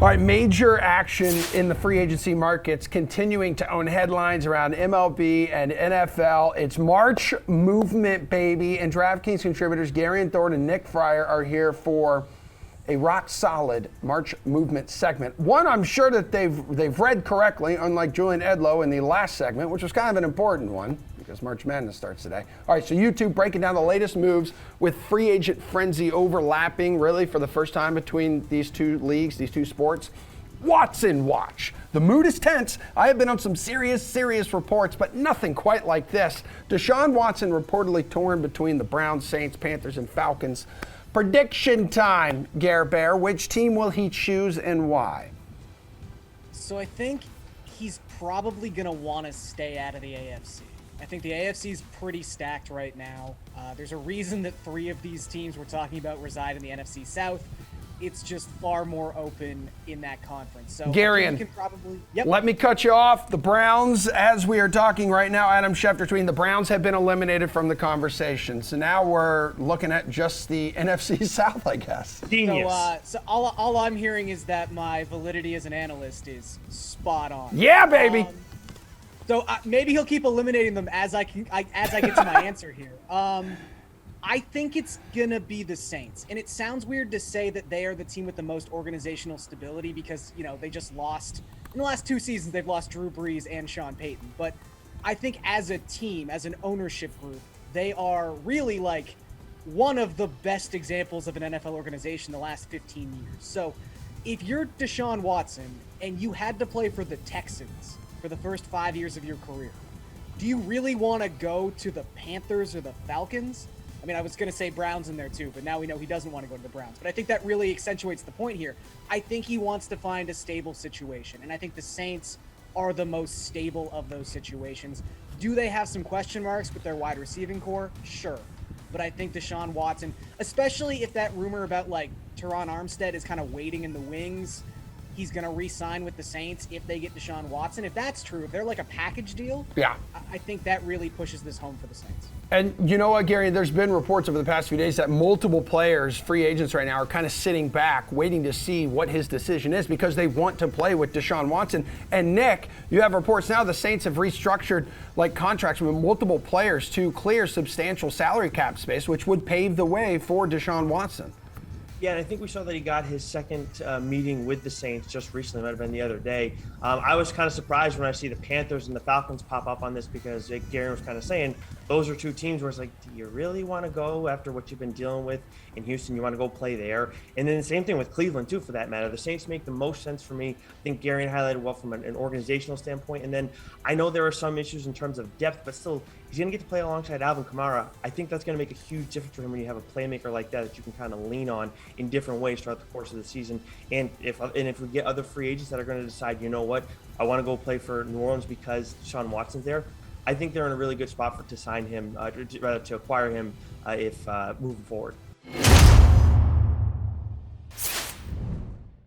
All right, major action in the free agency markets continuing to own headlines around MLB and NFL. It's March movement, baby, and DraftKings contributors Garion, Thorne, and Nick Friar are here for a rock-solid March movement segment. One I'm sure that they've read correctly, unlike Julian Edlow in the last segment, which was kind of an important one because March Madness starts today. All right, so you two breaking down the latest moves with free agent frenzy overlapping really for the first time between these two leagues, these two sports. Watson Watch. The mood is tense. I have been on some serious reports, but nothing quite like this. Deshaun Watson reportedly torn between the Browns, Saints, Panthers, and Falcons. Prediction time, Gare Bear. Which team will he choose and why? So I think he's probably going to want to stay out of the AFC. I think the AFC is pretty stacked right now. There's a reason that 3 of these teams we're talking about reside in the NFC South. It's just far more open in that conference. So Garion, yep. Let me cut you off. The Browns, as we are talking right now, Adam Schefter tweeting, the Browns have been eliminated from the conversation. So now we're looking at just the NFC South, I guess. Genius. So all I'm hearing is that my validity as an analyst is spot on. Yeah, baby. So maybe he'll keep eliminating them as I get to my answer here. I think it's going to be the Saints. And it sounds weird to say that they are the team with the most organizational stability because, they just lost – in the last 2 seasons, they've lost Drew Brees and Sean Payton. But I think as a team, as an ownership group, they are really like one of the best examples of an NFL organization the last 15 years. So if you're Deshaun Watson and you had to play for the Texans for the first 5 years of your career, do you really want to go to the Panthers or the Falcons? I mean, I was going to say Browns in there too, but now we know he doesn't want to go to the Browns. But I think that really accentuates the point here. I think he wants to find a stable situation, and I think the Saints are the most stable of those situations. Do they have some question marks with their wide receiving core? Sure. But I think Deshaun Watson, especially if that rumor about like Teron Armstead is kind of waiting in the wings, he's going to re-sign with the Saints if they get Deshaun Watson. If that's true, if they're like a package deal, yeah, I think that really pushes this home for the Saints. And you know what, Gary? There's been reports over the past few days that multiple players, free agents right now, are kind of sitting back, waiting to see what his decision is because they want to play with Deshaun Watson. And Nick, you have reports now the Saints have restructured like contracts with multiple players to clear substantial salary cap space, which would pave the way for Deshaun Watson. Yeah, and I think we saw that he got his second meeting with the Saints just recently. It might have been the other day. I was kind of surprised when I see the Panthers and the Falcons pop up on this because, like Gary was kind of saying, those are 2 teams where it's like, do you really want to go after what you've been dealing with in Houston? You want to go play there? And then the same thing with Cleveland, too, for that matter. The Saints make the most sense for me. I think Gary highlighted well from an organizational standpoint. And then I know there are some issues in terms of depth, but still, he's going to get to play alongside Alvin Kamara. I think that's going to make a huge difference for him when you have a playmaker like that you can kind of lean on in different ways throughout the course of the season. And if we get other free agents that are going to decide, you know what, I want to go play for New Orleans because Deshaun Watson's there, I think they're in a really good spot to sign him, to acquire him if moving forward.